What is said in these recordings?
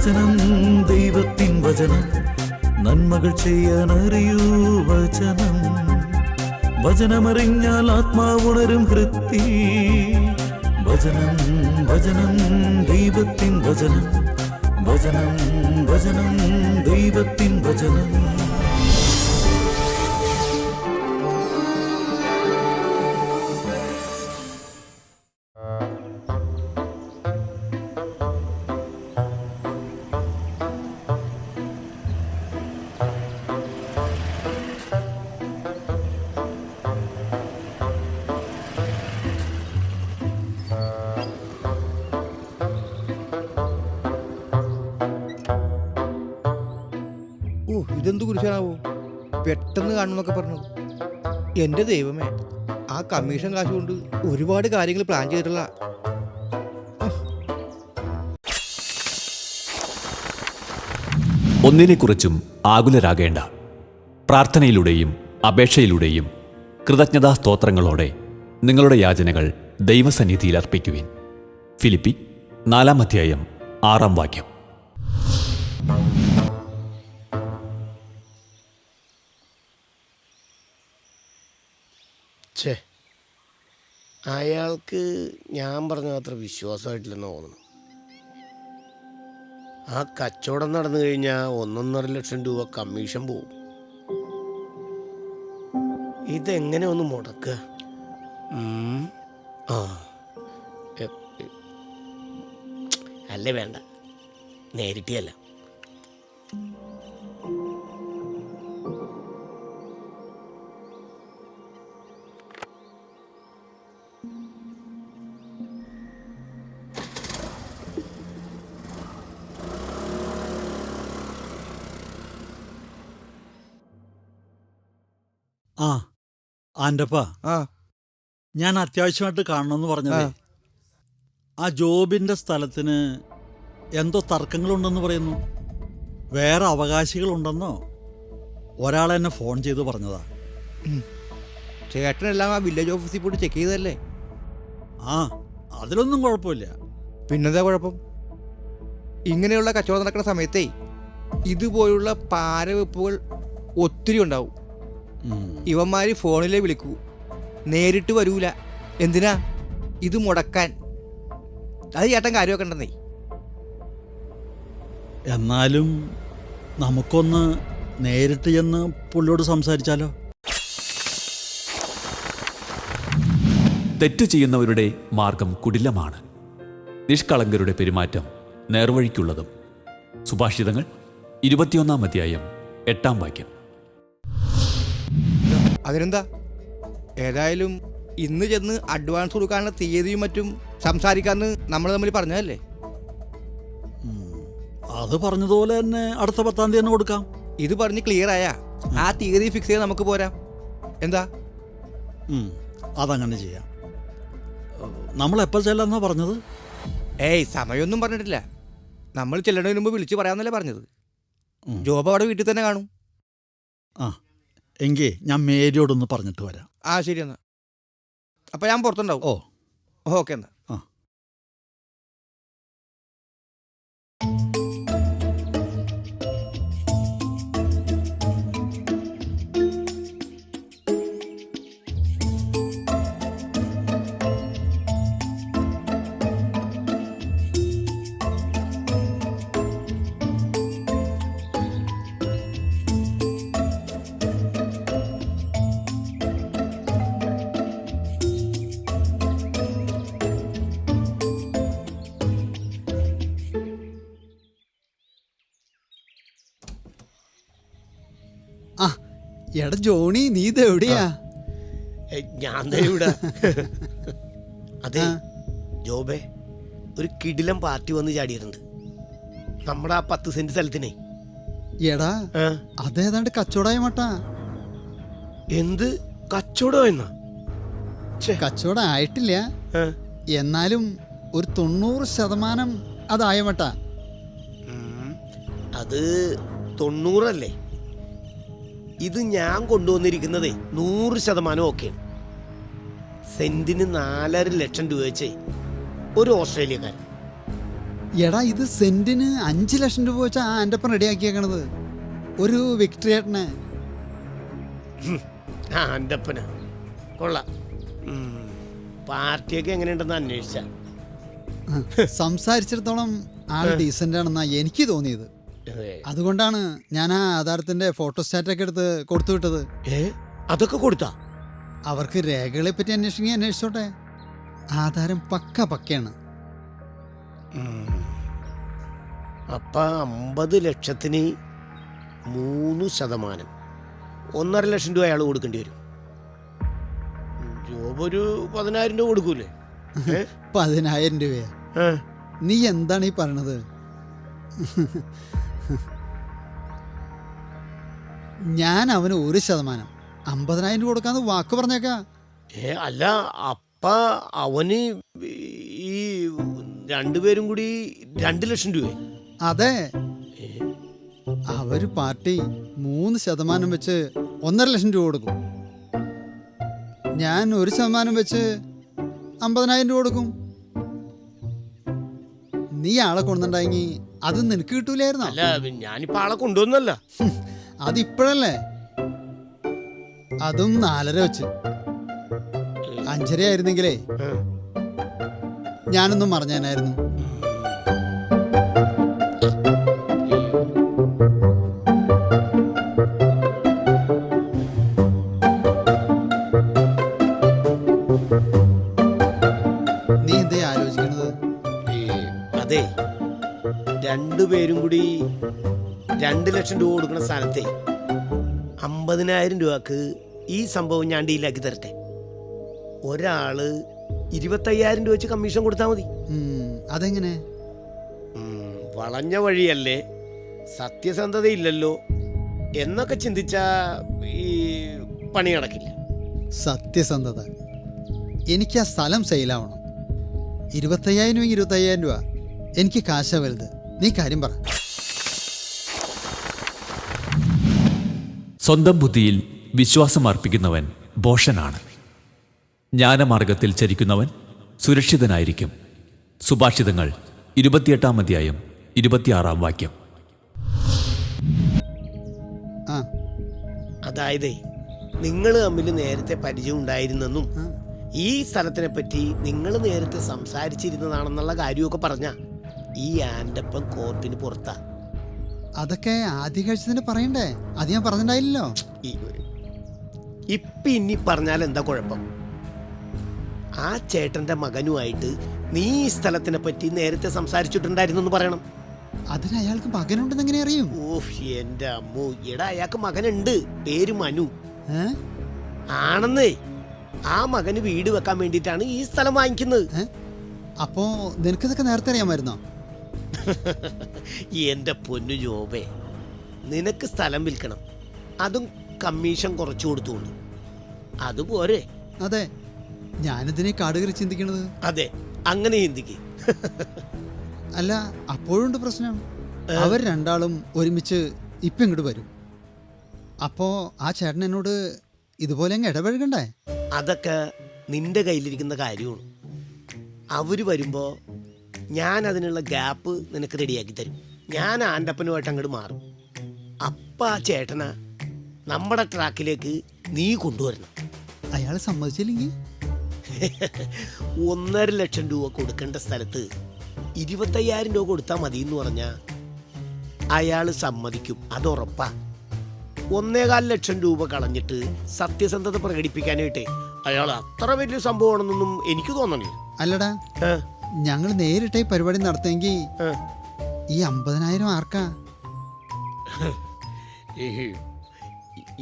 വചനം ദൈവത്തിൻ വചനം നന്മകൾ ചെയ്യാനറിയൂ വചനം. വചനമറിഞ്ഞാൽ ആത്മാവുണരും ഹൃത്തിൽ. വചനം വചനം ദൈവത്തിൻ വചനം. വചനം വചനം ദൈവത്തിൻ വചനം. ഇതെന്ത് കുരിശാണാവോ പെട്ടെന്ന് കാണുന്നൊക്കെ പറഞ്ഞു. എൻ്റെ ദൈവമേ, ആ കമ്മീഷൻ കാശ് കൊണ്ട് ഒരുപാട് കാര്യങ്ങൾ പ്ലാൻ ചെയ്തിട്ടുള്ള. ഒന്നിനെക്കുറിച്ചും ആകുലരാകേണ്ട. പ്രാർത്ഥനയിലൂടെയും അപേക്ഷയിലൂടെയും കൃതജ്ഞതാ സ്തോത്രങ്ങളോടെ നിങ്ങളുടെ യാചനകൾ ദൈവസന്നിധിയിൽ അർപ്പിക്കുവിൻ. ഫിലിപ്പി 4:6. അയാൾക്ക് ഞാൻ പറഞ്ഞ അത്ര വിശ്വാസമായിട്ടില്ലെന്ന് തോന്നുന്നു. ആ കച്ചവടം നടന്നു കഴിഞ്ഞാൽ 1.5 ലക്ഷം രൂപ കമ്മീഷൻ പോവും. ഇതെങ്ങനെ ഒന്ന് മുടക്കുക? അല്ലേ വേണ്ട, നേരിട്ടല്ല. ആൻ്റപ്പാ, ഞാൻ അത്യാവശ്യമായിട്ട് കാണണമെന്ന് പറഞ്ഞത് ആ ജോബിൻ്റെ സ്ഥലത്തിന് എന്തോ തർക്കങ്ങളുണ്ടെന്ന് പറയുന്നു. വേറെ അവകാശികളുണ്ടെന്നോ ഒരാളെന്നെ ഫോൺ ചെയ്ത് പറഞ്ഞതാ. ചേട്ടനെല്ലാം ആ വില്ലേജ് ഓഫീസിൽ പോയിട്ട് ചെക്ക് ചെയ്തല്ലേ? അതിലൊന്നും കുഴപ്പമില്ല. പിന്നെന്താ കുഴപ്പം? ഇങ്ങനെയുള്ള കച്ചവടം നടക്കുന്ന സമയത്തേ ഇതുപോലുള്ള പാരവെപ്പുകൾ ഒത്തിരി ഉണ്ടാവും. ഇവന്മാര് ഫോണിലേ വിളിക്കൂ, നേരിട്ട് വരൂല. എന്തിനാ? ഇത് മുടക്കാൻ. അത് ചേട്ടൻ കാര്യമൊക്കെ ഉണ്ടെന്നേ. എന്നാലും നമുക്കൊന്ന് നേരിട്ട് ചെന്ന് പുള്ളിയോട് സംസാരിച്ചാലോ? തെറ്റു ചെയ്യുന്നവരുടെ മാർഗം കുടിലമാണ്, നിഷ്കളങ്കരുടെ പെരുമാറ്റം നേർവഴിക്കുള്ളതും. സുഭാഷിതങ്ങൾ 21:8. അതിനെന്താ? ഏതായാലും ഇന്ന് ചെന്ന് അഡ്വാൻസ് കൊടുക്കാനുള്ള തീയതിയും മറ്റും സംസാരിക്കാമെന്ന് നമ്മൾ തമ്മിൽ പറഞ്ഞതല്ലേ? അത് പറഞ്ഞതുപോലെ തന്നെ അടുത്ത 10-ാം തീയതി തന്നെ കൊടുക്കാം. ഇത് പറഞ്ഞ് ക്ലിയർ ആയാ ആ തീയതി ഫിക്സ് ചെയ്ത് നമുക്ക് പോരാം. എന്താ? അതങ്ങനെ ചെയ്യാം. നമ്മളെപ്പോൾ ചെല്ലാന്നാ പറഞ്ഞത്? സമയമൊന്നും പറഞ്ഞിട്ടില്ല. നമ്മൾ ചെല്ലണതിന് മുമ്പ് വിളിച്ച് പറയാമെന്നല്ലേ പറഞ്ഞത്. ജോബ് അവിടെ വീട്ടിൽ തന്നെ കാണും. എങ്കിൽ ഞാൻ മേരിയോടൊന്ന് പറഞ്ഞിട്ട് വരാം. ശരി എന്നാ. അപ്പം ഞാൻ പുറത്തുണ്ടാവും. ഓക്കെ എന്നാ. എടാ ജോണി, നീ ഇതെവിടെയാ? ഞാൻ ഇവിടെ. അതെ ജോബേ, ഒരു കിടിലം പാർട്ടി വന്ന് ചാടിയിട്ടുണ്ട് നമ്മുടെ ആ 10 സെന്റ് സ്ഥലത്തിനെ. എടാ അതേതാണ്ട് കച്ചവടമായ മട്ടാ. എന്ത് കച്ചവടം? എന്നാ കച്ചവടം ആയിട്ടില്ല, എന്നാലും ഒരു 90% അതായ മട്ടാ. അത് 90 അല്ലേ? ഇത് ഞാൻ കൊണ്ടുവന്നിരിക്കുന്നതേ 100% ഓക്കെയാണ്. സെന്റിന് 4.5 ലക്ഷം രൂപ വെച്ചേ ഒരു ഓസ്ട്രേലിയക്കാരൻ. എടാ ഇത് സെന്റിന് 5 ലക്ഷം രൂപ വെച്ചാ എൻ്റെ ഒപ്പം റെഡിയാക്കിയേക്കണത്. ഒരു വിക്ടറിയേട്ടനെ. ആ എൻ്റെ അപ്പന കൊള്ളാം. പാർട്ടിയൊക്കെ എങ്ങനെയുണ്ടെന്ന് അന്വേഷിച്ച സംസാരിച്ചിടത്തോളം ആൾ ഡീസൻ്റ് ആണെന്നാ എനിക്ക് തോന്നിയത്. അതുകൊണ്ടാണ് ഞാൻ ആ ആധാരത്തിന്റെ ഫോട്ടോസ്റ്റാറ്റൊക്കെ എടുത്ത് കൊടുത്തു വിട്ടത്. അതൊക്കെ കൊടുത്താ? അവർക്ക് രേഖകളെ പറ്റി അന്വേഷിച്ചോട്ടെ. ആധാരം പക്കയാണ്. അപ്പൊ 50 ലക്ഷത്തിന് 3%, 1.5 ലക്ഷം രൂപ അയാൾ കൊടുക്കേണ്ടി വരും. ജോബ് ഒരു 10,000 രൂപ കൊടുക്കൂലേ? 10,000 രൂപയാ? നീ എന്താണ് ഈ പറയണത്? ഞാൻ അവന് 1%, 50,000 രൂപ കൊടുക്കാന്ന് വാക്ക് പറഞ്ഞേക്കാ. അല്ല, അപ്പ അവന് ഈ രണ്ടുപേരും കൂടി 2 ലക്ഷം രൂപ? അതെ, അവര് പാർട്ടി 3% വെച്ച് 1.5 ലക്ഷം രൂപ കൊടുക്കും. ഞാൻ 1% വെച്ച് 50,000 രൂപ കൊടുക്കും. നീ ആളെ കൊണ്ടുണ്ടായെങ്കിൽ അത് നിനക്ക് കിട്ടൂലായിരുന്നോ? അല്ല, ഞാനിപ്പോ ആളെ കൊണ്ടുവന്നല്ല. അതിപ്പോഴല്ലേ, അതും 4.5 വെച്ച്. 5.5 ആയിരുന്നെങ്കിലേ ഞാനൊന്നും മറഞ്ഞാനായിരുന്നു. നീ എന്തേ ആലോചിക്കണത്? അതെ, രണ്ടുപേരും കൂടി 2 ലക്ഷം രൂപ കൊടുക്കുന്ന സ്ഥാനത്തെ 50,000 രൂപക്ക് ഈ സംഭവം ഞാൻ ഡീലാക്കി തരട്ടെ. ഒരാള് 25,000 രൂപ വെച്ച് കമ്മീഷൻ കൊടുത്താൽ മതി. അതെങ്ങനെ? വളഞ്ഞ വഴിയല്ലേ, സത്യസന്ധതയില്ലല്ലോ എന്നൊക്കെ ചിന്തിച്ചാ ഈ പണി നടക്കില്ല. സത്യസന്ധത? എനിക്ക് ആ സ്ഥലം സെയിലാവണം. 25,000 രൂപ എനിക്ക് കാശ വലുത്. നീ കാര്യം പറ. സ്വന്തം ബുദ്ധിയിൽ വിശ്വാസം അർപ്പിക്കുന്നവൻ ഭോഷനാണ്. ജ്ഞാനമാർഗത്തിൽ ചരിക്കുന്നവൻ സുരക്ഷിതനായിരിക്കും. സുഭാഷിതങ്ങൾ 28-ാം അധ്യായം 26-ാം വാക്യം. അതായത് നിങ്ങൾ തമ്മിൽ നേരത്തെ പരിചയം ഉണ്ടായിരുന്നെന്നും ഈ സ്ഥലത്തിനെ പറ്റി നിങ്ങൾ നേരത്തെ സംസാരിച്ചിരുന്നതാണെന്നുള്ള കാര്യമൊക്കെ പറഞ്ഞ ഈ ആൻ്റപ്പൻ കോർട്ടിന് പുറത്താ. അതൊക്കെ ആദ്യ കാഴ്ച പറയണ്ടേ? അത് ഞാൻ പറഞ്ഞിട്ടുണ്ടായില്ലല്ലോ. ഇപ്പൊ ഇനി പറഞ്ഞാൽ എന്താ കുഴപ്പം? ആ ചേട്ടന്റെ മകനുമായിട്ട് നീ ഈ സ്ഥലത്തിനെ പറ്റി നേരത്തെ സംസാരിച്ചിട്ടുണ്ടായിരുന്നു പറയണം. അതിന് അയാൾക്ക് മകനുണ്ടെന്ന് എങ്ങനെ അറിയും? ഓഹ് എന്റെ അമ്മോ, എടാ അയാൾക്ക് മകനുണ്ട്, പേര് മനു. ആണെന്നേ. ആ മകന് വീട് വെക്കാൻ വേണ്ടിയിട്ടാണ് ഈ സ്ഥലം വാങ്ങിക്കുന്നത്. അപ്പോ നിനക്കിതൊക്കെ നേരത്തെ അറിയാമായിരുന്നോ? എന്റെ പൊന്നു ജോബേ, നിനക്ക് സ്ഥലം വിൽക്കണം, അതും കമ്മീഷൻ കുറച്ചു കൊടുത്തോണ്ട്, അതുപോരെ? അതെ, ഞാനിതിനെ കാടുകറി ചിന്തിക്കണത്. അതെ, അങ്ങനെ ചിന്തിക്ക്. അല്ല, അപ്പോഴുണ്ട് പ്രശ്നം. അവർ രണ്ടാളും ഒരുമിച്ച് ഇപ്പം ഇങ്ങോട്ട് വരും. അപ്പോ ആ ചേട്ടൻ എന്നോട് ഇതുപോലെ അങ്ങ് ഇടപഴകണ്ടേ? അതൊക്കെ നിന്റെ കയ്യിലിരിക്കുന്ന കാര്യമാണ്. അവര് വരുമ്പോ ഞാൻ അതിനുള്ള ഗ്യാപ്പ് നിനക്ക് റെഡിയാക്കി തരും. ഞാൻ ആൻ്റപ്പനുമായിട്ട് അങ്ങോട്ട് മാറും. അപ്പ ആ ചേട്ടന നമ്മുടെ ട്രാക്കിലേക്ക് നീ കൊണ്ടുവരണം. അയാൾ സമ്മതിച്ചില്ലെങ്കിൽ 1.5 ലക്ഷം രൂപ കൊടുക്കേണ്ട സ്ഥലത്ത് 25,000 രൂപ കൊടുത്താൽ മതി എന്ന് പറഞ്ഞാ അയാള് സമ്മതിക്കും, അത് ഉറപ്പാ. 1.25 ലക്ഷം രൂപ കളഞ്ഞിട്ട് സത്യസന്ധത പ്രകടിപ്പിക്കാനായിട്ട് അയാൾ അത്ര വലിയ സംഭവമാണെന്നൊന്നും എനിക്ക് തോന്നണില്ല. അല്ലടാ, ഞങ്ങൾ നേരിട്ട് ഈ പരിപാടി നടത്തിയെങ്കിൽ ഈ 50,000 ആർക്കാ?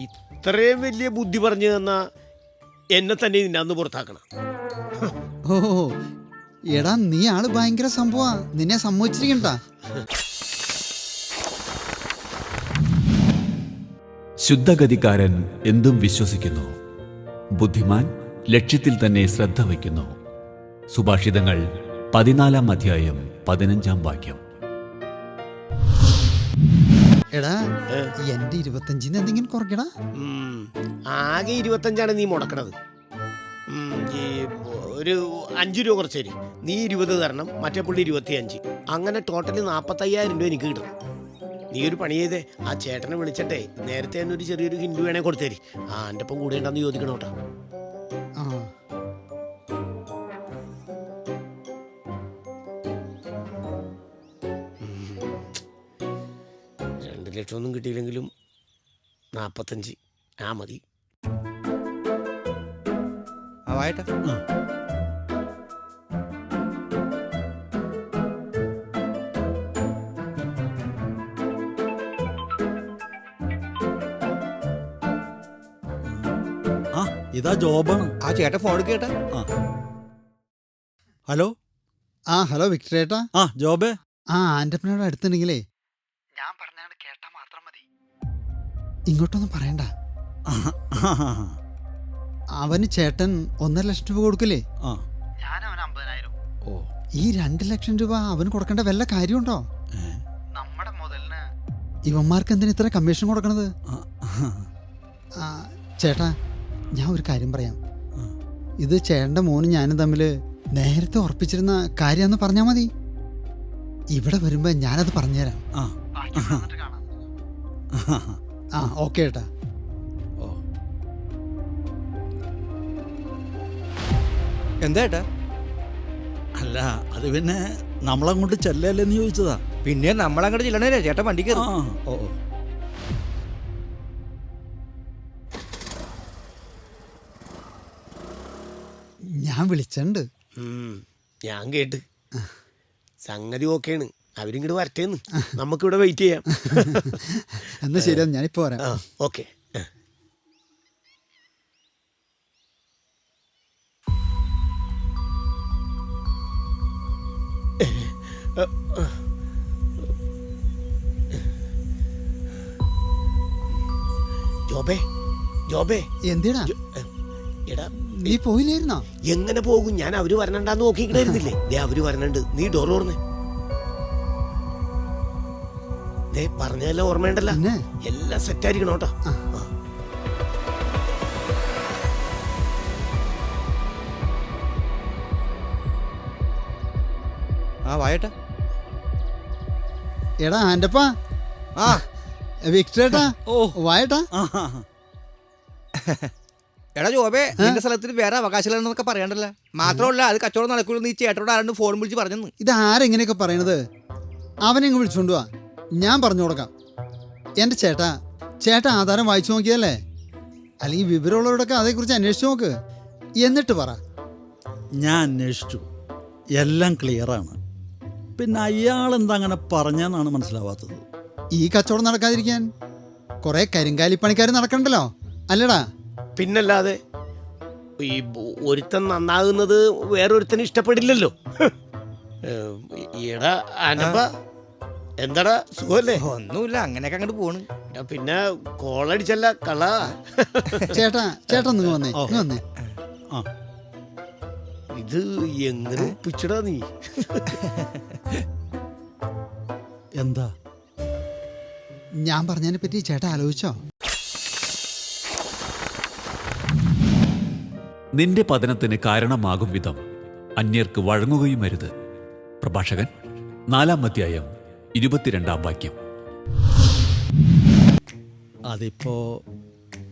ഇത്രയും വലിയ ബുദ്ധി പറഞ്ഞു തന്ന എന്നെ തന്നെ നിന്നെ പുറത്താക്കണം. ഓ എടാ, നീ ആള് ഭയങ്കര സംഭവാ. നിന്നെ സമ്മതിച്ചിരിക്കണ്ട. ശുദ്ധഗതിക്കാരൻ എന്തും വിശ്വസിക്കുന്നു, ബുദ്ധിമാൻ ലക്ഷ്യത്തിൽ തന്നെ ശ്രദ്ധ വയ്ക്കുന്നു. സുഭാഷിതങ്ങൾ 14-ാം അധ്യായം 15-ാം വാക്യം. എടാ, എന്റെ 25-ന് എന്തെങ്കിലും കുറയ്ക്കടാ. ആകെ 25 നീ മുടക്കണത്. ഒരു 5 രൂപ കുറച്ച് തരും. നീ 20 തരണം, മറ്റേ പുള്ളി 25. അങ്ങനെ ടോട്ടലി 45,000 രൂപ എനിക്ക് കിട്ടണം. നീ ഒരു പണി ചെയ്തേ, ആ ചേട്ടനെ വിളിച്ചിട്ടേ നേരത്തെ തന്നെ ഒരു ചെറിയൊരു ഹിന്ദു വേണേ കൊടുത്തേരി. എൻ്റെ ഒപ്പം കൂടെ ഉണ്ടെന്ന് ചോദിക്കണം കേട്ടോ. ആ 2 ലക്ഷം ഒന്നും കിട്ടിയില്ലെങ്കിലും 45 ആ മതി. ആ വായട്ടാ. ആ ഇതാ ജോബാണ്. ആ ചേട്ടൻ ഫോൺ എടുക്കേട്ടാ. ആ ഹലോ. ആ ഹലോ വിക്ടർ ഏട്ടാ. ആ ജോബേ. ആ ആൻ്റപ്പനോട് അടുത്തുണ്ടെങ്കിലേ ഞാൻ പറഞ്ഞാണ് കേട്ടാ മാത്രം മതി, ഇങ്ങോട്ടൊന്നും പറയണ്ട. അവന് ചേട്ടൻ 1.5 ലക്ഷം രൂപ കൊടുക്കില്ലേ? ആ ഞാൻ അവന് 50,000. ഓ ഈ 2 ലക്ഷം രൂപ അവന് കൊടുക്കേണ്ട വല്ല കാര്യമുണ്ടോ? നമ്മുടെ മുതലിന് ഇവന്മാർക്ക് എന്തിനാ ഇത്ര കമ്മീഷൻ കൊടുക്കണത്? ആ, ചേട്ടാ ഞാൻ ഒരു കാര്യം പറയാം. ഇത് ചേട്ടൻ്റെ മോനും ഞാനും തമ്മിൽ നേരത്തെ ഉറപ്പിച്ചിരുന്ന കാര്യമെന്ന് പറഞ്ഞാൽ മതി. ഇവിടെ വരുമ്പോ ഞാനത് പറഞ്ഞുതരാം. ആ ഓക്കെ ഏട്ടാ. ഓ എന്താ ഏട്ടാ? അല്ല അത് പിന്നെ നമ്മളങ്ങോട്ട് ചെല്ലല്ലെന്ന് ചോദിച്ചതാ. പിന്നെ നമ്മളങ്ങോട്ട് ചെല്ലണേ ചേട്ടൻ വണ്ടി കയറി. ആ ഓ ഓ. ഞാൻ വിളിച്ചിട്ടുണ്ട്. ഞാൻ കേട്ട് സംഗതി ഓക്കെയാണ്. അവരിങ്ങോട്ട് വരട്ടേന്ന്, നമുക്കിവിടെ വെയിറ്റ് ചെയ്യാം. എന്നാ ശരി, ഞാനിപ്പോ വരാം. ആ ഓക്കെ. ജോബേ ജോബേ. എന്തിനാ എടാ നീ പോയില്ലായിരുന്നോ? എങ്ങനെ പോകും? ഞാൻ അവര് വരണണ്ടാന്ന് നോക്കിക്കിട്ടായിരുന്നില്ലേ? ദേ അവര് വരണുണ്ട്. നീ ഡോർ തുറന്നേ. ദേ പറഞ്ഞതെല്ലാം ഓർമ്മയുണ്ടല്ലോ. പിന്നെ? എല്ലാം സെറ്റായിരിക്കണം കേട്ടോ. ആ. ആ വായട്ടാ. എടാ ആൻ്റപ്പാ. ആ വിക്ടർ ഏട്ടാ. ഓ വായട്ടാ. ആ എടാ ജോബേ, നിന്റെ സ്ഥലത്തിന് വേറെ അവകാശമില്ലെന്നൊക്കെ പറയണ്ടല്ലോ. മാത്രമല്ല അത് കച്ചവടം നടക്കുള്ളൂ. നീ ചേട്ടനോട് ആരാണ്ട് ഫോൺ വിളിച്ച് പറഞ്ഞെന്ന്. ഇത് ആരെങ്ങനെയൊക്കെ പറയണത്? അവനെ ഇങ്ങ് വിളിച്ചോണ്ട് വാ, ഞാൻ പറഞ്ഞു കൊടുക്കാം. എൻ്റെ ചേട്ടാ ആധാരം വായിച്ചു നോക്കിയല്ലേ? അല്ലെങ്കിൽ വിവരമുള്ളവരോടൊക്കെ അതേക്കുറിച്ച് അന്വേഷിച്ച് നോക്ക്, എന്നിട്ട് പറ. ഞാൻ അന്വേഷിച്ചു, എല്ലാം ക്ലിയറാണ്. പിന്നെ അയാളെന്താ അങ്ങനെ പറഞ്ഞെന്നാണ് മനസ്സിലാവാത്തത്. ഈ കച്ചവടം നടക്കാതിരിക്കാൻ കുറെ കരിങ്കാലിപ്പണിക്കാർ നടക്കണ്ടല്ലോ, അല്ലടാ? പിന്നല്ലാതെ ഈ ഒരുത്തൻ നന്നാകുന്നത് വേറൊരുത്തന് ഇഷ്ടപ്പെടില്ലല്ലോ. എടാ ആനപ്പ, എന്താടാ സുഖല്ലേ? ഒന്നുമില്ല, അങ്ങനെയൊക്കെ അങ്ങോട്ട് പോണ്. പിന്നെ കോളടിച്ചല്ല കള. ചേട്ടാ ഒന്ന് വന്നേ, ഇങ്ങ് വന്നേ. ആ ഇത് എങ്ങനെ ഒപ്പിച്ചടാ നീ? എന്താ ഞാൻ പറഞ്ഞതിനെ പറ്റി ചേട്ടാ ആലോചിച്ചോ? നിന്റെ പതനത്തിന് കാരണമാകും വിധം അന്യർക്ക് വഴങ്ങുകയും അരുത്. പ്രഭാഷകൻ 4-ാം അധ്യായം 22-ാം വാക്യം. അതിപ്പോ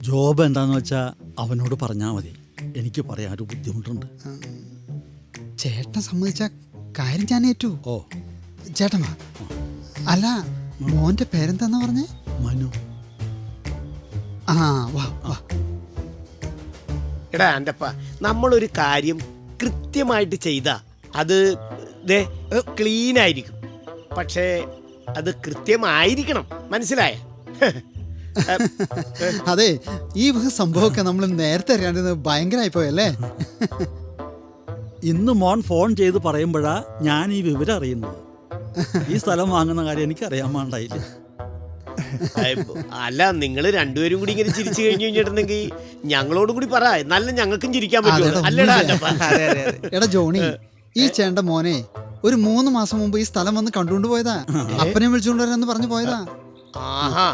ജോബ് എന്താന്ന് വെച്ചാ അവനോട് പറഞ്ഞാൽ മതി. എനിക്ക് പറയാൻ ഒരു ബുദ്ധിമുട്ടുണ്ട്. ചേട്ടൻ സമ്മതിച്ച കാര്യം ഞാൻ ഏറ്റു. ഓ ചേട്ടൻ വാ. അല്ല, മോന്റെ പേരെന്താന്നാ പറഞ്ഞേ? മനു. ആ വാ വാ. എടാ ആൻ്റപ്പ, നമ്മളൊരു കാര്യം കൃത്യമായിട്ട് ചെയ്താ അത് ക്ലീൻ ആയിരിക്കും. പക്ഷേ അത് കൃത്യമായിരിക്കണം, മനസ്സിലായ? അതെ, ഈ സംഭവമൊക്കെ നമ്മൾ നേരത്തെ അറിയാണ്ടത് ഭയങ്കരമായിപ്പോയല്ലേ? ഇന്ന് മോൻ ഫോൺ ചെയ്ത് പറയുമ്പോഴാ ഞാൻ ഈ വിവരം അറിയുന്നത്. ഈ സ്ഥലം വാങ്ങുന്ന കാര്യം എനിക്ക് അറിയാൻ വേണ്ടായില്ല. അല്ല, നിങ്ങൾ രണ്ടുപേരും കൂടി ഇങ്ങനെ ചിരിച്ചു കഴിഞ്ഞു കഴിഞ്ഞിട്ടുണ്ടെങ്കിൽ ഞങ്ങളോടും കൂടി പറ, എന്നാലും ഞങ്ങൾക്കും ചിരിക്കാൻ പറ്റുള്ളൂ. അല്ലടാ ആൻ്റപ്പ? എടാ ജോണി, ഈ ചേട്ടന്റെ മോനെ ഒരു 3 മാസം മുമ്പ് ഈ സ്ഥലം വന്ന് കണ്ടുകൊണ്ട് പോയതാ. അപ്പനെ വിളിച്ചുകൊണ്ട് വരാന്ന് പറഞ്ഞു പോയതാ. ആഹാ,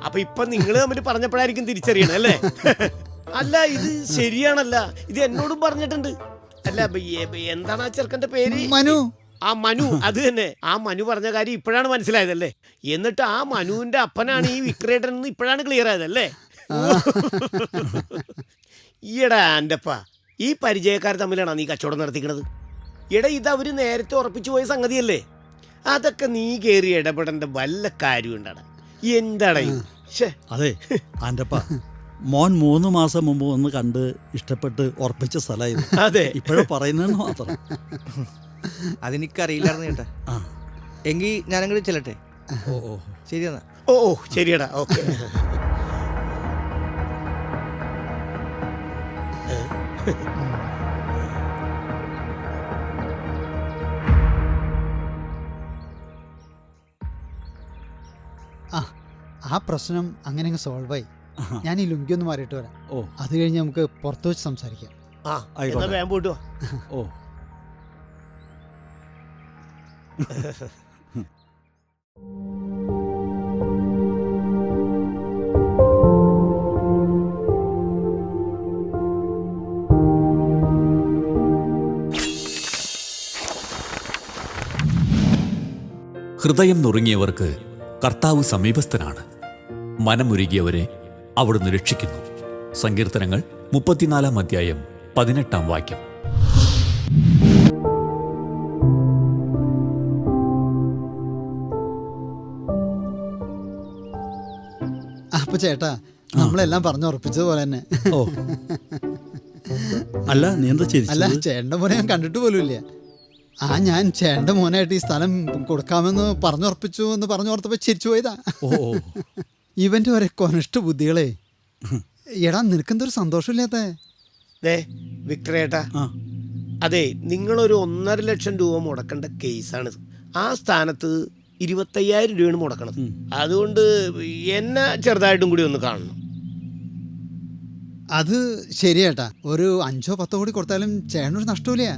അപ്പൊ ഇപ്പൊ നിങ്ങൾ തമ്മിൽ പറഞ്ഞപ്പോഴായിരിക്കും തിരിച്ചറിയണം അല്ലേ? അല്ല, ഇത് ശരിയാണല്ല, ഇത് എന്നോടും പറഞ്ഞിട്ടുണ്ട്. അല്ല എന്താണ് ആ ചെറുക്കന്റെ പേര്? മനു. ആ മനു, അത് തന്നെ. ആ മനു പറഞ്ഞ കാര്യം ഇപ്പോഴാണ് മനസ്സിലായതല്ലേ? എന്നിട്ട് ആ മനുവിന്റെ അപ്പനാണ് ഈ വിക്രേട്ടൻ എന്ന് ഇപ്പോഴാണ് ക്ലിയർ ആയതല്ലേ? ഈടാ ആൻ്റപ്പ, ഈ പരിചയക്കാർ തമ്മിലാണ് നീ കച്ചവടം നടത്തിക്കണത്. എടാ, ഇത് അവര് നേരത്തെ ഉറപ്പിച്ചു പോയ സംഗതിയല്ലേ? അതൊക്കെ നീ കയറി ഇടപെടേണ്ട വല്ല കാര്യം ഉണ്ടാണ്. എന്താടാ അതെ ആൻ്റപ്പ, മോൻ 3 മാസം മുമ്പ് ഒന്ന് കണ്ട് ഇഷ്ടപ്പെട്ട് ഉറപ്പിച്ച സ്ഥലമായിരുന്നു. അതെ, ഇപ്പോഴും പറയുന്നതെന്ന് മാത്രം. അതെനിക്കറിയില്ലായിരുന്നു ചേട്ടാ. എങ്കിൽ ഞാനങ്ങോട്ട് ചെല്ലട്ടെ. ഓ ശരി എന്നാ. ഓ ശരിയടാ, ഓക്കെ. ആ പ്രശ്നം അങ്ങനെ അങ്ങ് സോൾവ് ആയി. ഞാൻ ഈ ലുങ്കി ഒന്ന് മാറിയിട്ട് വരാം. ഓ, അത് കഴിഞ്ഞ് നമുക്ക് പുറത്തു വെച്ച് സംസാരിക്കാം. ആ, ആയിക്കോട്ടെ. എന്നാ വേഗം പോയിട്ട് വാ. ഓ ഹൃദയം നുറുങ്ങിയവർക്ക് കർത്താവ് സമീപസ്ഥനാണ്, മനമുരുകിയവരെ അവിടുന്ന് രക്ഷിക്കുന്നു. സങ്കീർത്തനങ്ങൾ 34 അധ്യായം 18 വാക്യം. അപ്പൊ ചേട്ടാ, നമ്മളെല്ലാം പറഞ്ഞുറപ്പിച്ചതുപോലെ തന്നെ. ഓ അല്ല, നീ എന്താ അല്ല, ചിരിച്ചത്? ചേട്ടൻ്റെ മോനെ ഞാൻ കണ്ടിട്ട് പോലുമില്ല. ഞാൻ ചേട്ടൻ്റെ മോനായിട്ട് ഈ സ്ഥലം കൊടുക്കാമെന്ന് പറഞ്ഞുറപ്പിച്ചു എന്ന് പറഞ്ഞോർത്തപ്പോൾ ചിരിച്ചു പോയതാ. ഓ ഇവന്റെ ഒരേ കൊനിഷ്ഠ ബുദ്ധികളെ. എടാ, നിനക്കെന്തൊരു സന്തോഷമില്ലാത്ത? വിക്രേട്ടാ, ആ അതെ, നിങ്ങളൊരു 1.5 ലക്ഷം രൂപ മുടക്കേണ്ട കേസാണിത്. ആ സ്ഥാനത്ത് 25,000 രൂപയാണ് മുടക്കണത്. അതുകൊണ്ട് എന്നെ ചെറുതായിട്ടും കൂടി ഒന്ന് കാണണം. അത് ശരിയേട്ടാ, ഒരു 5-10 കോടി കൊടുത്താലും ചേട്ടനൊരു നഷ്ടമില്ല.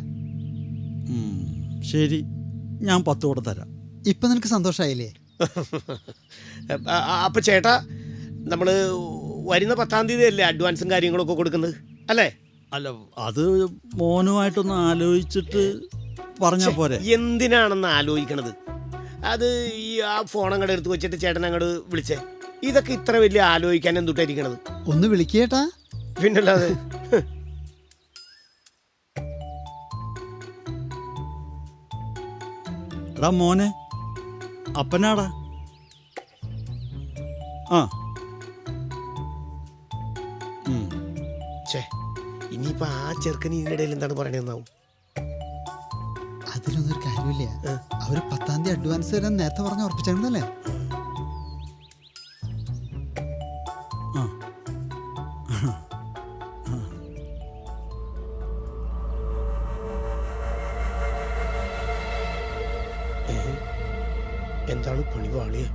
ശരി, ഞാൻ 10 കൂടെ തരാം. ഇപ്പൊ നിനക്ക് സന്തോഷമായില്ലേ? അപ്പൊ ചേട്ടാ, നമ്മള് വരുന്ന 10-ാം തീയതി അല്ലേ അഡ്വാൻസും കാര്യങ്ങളൊക്കെ കൊടുക്കുന്നത് അല്ലേ? അല്ല, അത് മോനുമായിട്ടൊന്ന് ആലോചിച്ചിട്ട് പറഞ്ഞാൽ പോരെ? എന്തിനാണെന്ന് ആലോചിക്കണത്? അത് ഈ ആ ഫോൺ അങ്ങോട്ട് എടുത്ത് വെച്ചിട്ട് ചേട്ടൻ അങ്ങോട്ട് വിളിച്ചേ. ഇതൊക്കെ ഇത്ര വലിയ ആലോചിക്കാൻ എന്തുട്ടായിരിക്കണത്? ഒന്ന് വിളിക്കേട്ടാ. പിന്നല്ലാതെ. എടാ മോനെ, അപ്പനാടാ. ആ ഇനിയിപ്പോ ആ ചെറുക്കന് ഇതിനിടയിൽ എന്താണ് പറയണെന്നാവും. അതിലൊന്നും ഒരു കാര്യമില്ല. അവര് 10-ാം തീയതി അഡ്വാൻസ് തരാൻ നേരത്തെ പറഞ്ഞ് ഉറപ്പിച്ചേക്കുന്നല്ലേ? എന്താണ് പണിവാളിയ?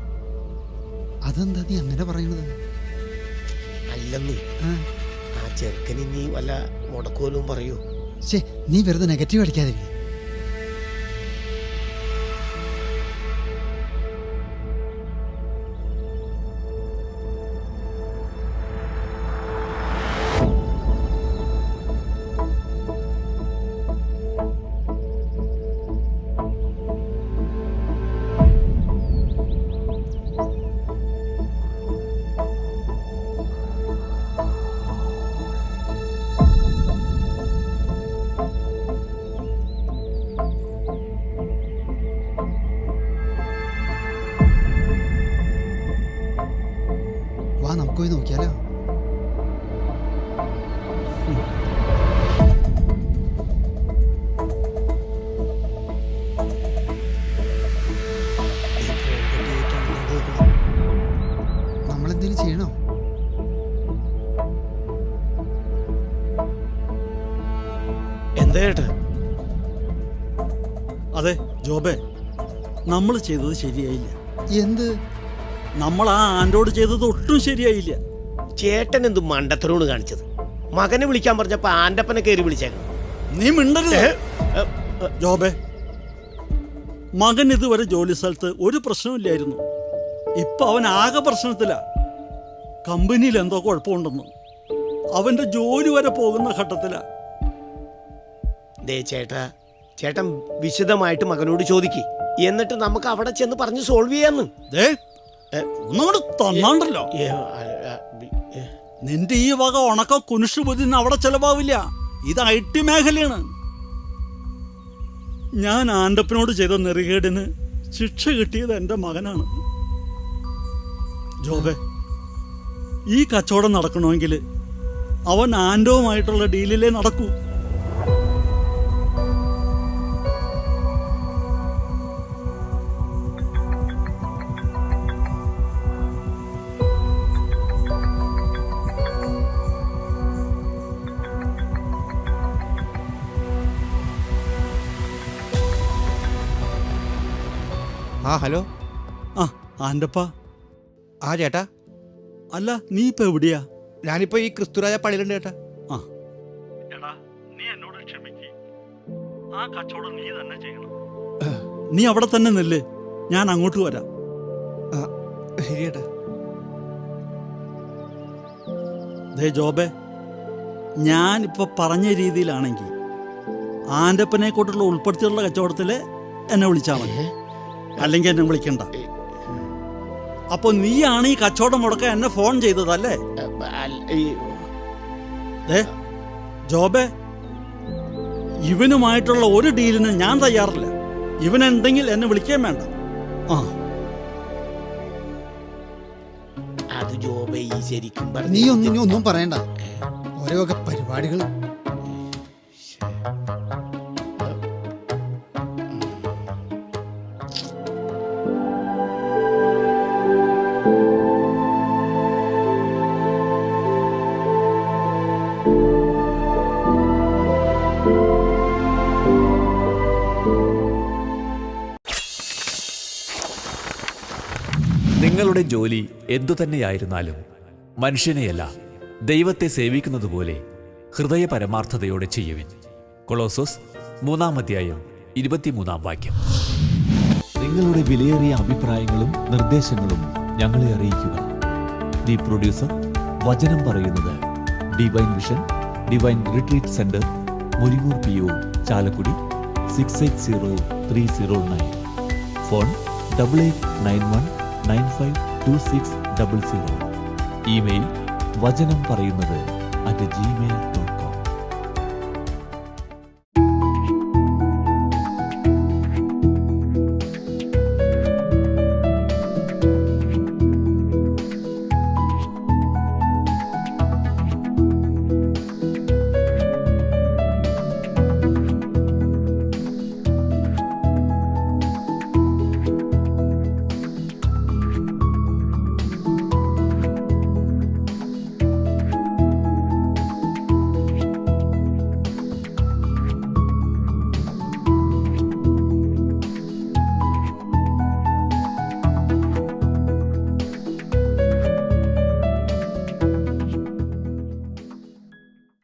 അതെന്താ നീ അങ്ങനെ പറയണത്? അല്ലെന്ന്, ആ ചെറുക്കന് ഇനി വല്ല മുടക്കോലും പറയൂ. നീ വെറുതെ നെഗറ്റീവ് അടിക്കാതിരിക്കും. വാ, നമുക്ക് പോയി നോക്കിയാലോ? നമ്മളെന്തേലും ചെയ്യണോ? എന്താ ചേട്ടാ? അതെ ജോബേ, നമ്മൾ ചെയ്തത് ശരിയായില്ല. എന്ത്? നമ്മൾ ആ ആൻ്റോട് ചെയ്തത് ഒട്ടും ശരിയായില്ല. ചേട്ടൻ എന്ത് മണ്ടത്തരോട് കാണിച്ചത്? മകനെ വിളിക്കാൻ പറഞ്ഞപ്പോ ആൻ്റപ്പനെ കയറി വിളിച്ചേക്കണം. നീ മിണ്ടരുത് ജോബേ. മകൻ ഇതുവരെ ജോലി സ്ഥലത്ത് ഒരു പ്രശ്നമില്ലായിരുന്നു. ഇപ്പൊ അവൻ ആകെ പ്രശ്നത്തിലാ. കമ്പനിയിൽ എന്തോ കുഴപ്പമുണ്ടെന്ന്. അവന്റെ ജോലി വരെ പോകുന്ന ഘട്ടത്തിലാ. ദേ ചേട്ടാ, ചേട്ടൻ വിശദമായിട്ട് മകനോട് ചോദിക്ക്, എന്നിട്ട് നമുക്ക് അവിടെ ചെന്ന് പറഞ്ഞ് സോൾവ് ചെയ്യാന്ന്. ദേ ഒന്നുകൂടെ തന്നാണ്ടല്ലോ. ഏ, നിന്റെ ഈ വക ഉണക്ക കുനുഷുബുദ്ധി അവിടെ ചെലവാവില്ല. ഇത് IT മേഖലയാണ്. ഞാൻ ആൻ്റപ്പനോട് ചെയ്ത നെറികേടിന് ശിക്ഷ കിട്ടിയത് എൻ്റെ മകനാണ്. ജോബെ, ഈ കച്ചവടം നടക്കണമെങ്കിൽ അവൻ ആൻ്റവുമായിട്ടുള്ള ഡീലിലേ നടക്കൂ. ആ ഹലോ. ആ ആൻ്റപ്പ. ആ ചേട്ടാ, അല്ല നീ ഇപ്പൊ എവിടെയാ? ഞാനിപ്പോൾ ഈ ക്രിസ്തുരാജ പള്ളിയിലുണ്ട് ചേട്ടാ. ആ എടാ, നീ എന്നോട് ക്ഷമിക്ക്. ആ കച്ചവടം നീ തന്നെ ചെയ്യണം. നീ അവിടെ തന്നെ നില്ല്, ഞാൻ അങ്ങോട്ട് വരാം. ആ ശരി ചേട്ടാ. ദേ ജോബെ, ഞാനിപ്പോൾ പറഞ്ഞ രീതിയിലാണെങ്കിൽ ആൻ്റപ്പനെ കൊണ്ടുള്ള ഉൾപ്പെടുത്തിയുള്ള കച്ചവടത്തിൽ എന്നെ വിളിച്ചാൽ മതി, അല്ലെങ്കിൽ എന്നെ വിളിക്കണ്ട. അപ്പൊ നീയാണ് ഈ കച്ചവടം മുടക്കാൻ എന്നെ ഫോൺ ചെയ്തതല്ലേ? ജോബെ, ഇവനുമായിട്ടുള്ള ഒരു ഡീലിന് ഞാൻ തയ്യാറില്ല. ഇവനുണ്ടെങ്കിൽ എന്നെ വിളിക്കാൻ വേണ്ട. ആ അത് ജോബെ ഈ ശരിക്കും നീ ഒന്നും പറയണ്ട, ഓരോ പരിപാടികൾ. നിങ്ങളുടെ ജോലി എന്തുതന്നെയായിരുന്നാലും മനുഷ്യനെയല്ല ദൈവത്തെ സേവിക്കുന്നതുപോലെ ഹൃദയ പരമാർത്ഥതയോടെ ചെയ്യുവിൻ. കൊളോസോസ് 3:23 നിങ്ങളുടെ വിലയേറിയ അഭിപ്രായങ്ങളും നിർദ്ദേശങ്ങളും ഞങ്ങളെ അറിയിക്കുക. ദി പ്രൊഡ്യൂസർ, വചനം പറയുന്നത്, divine vision, divine retreat centre, Muringoor PO, Chalakudy 680309. Phone 8891952600. Email വചനം പറയുന്നത് @gmail.com.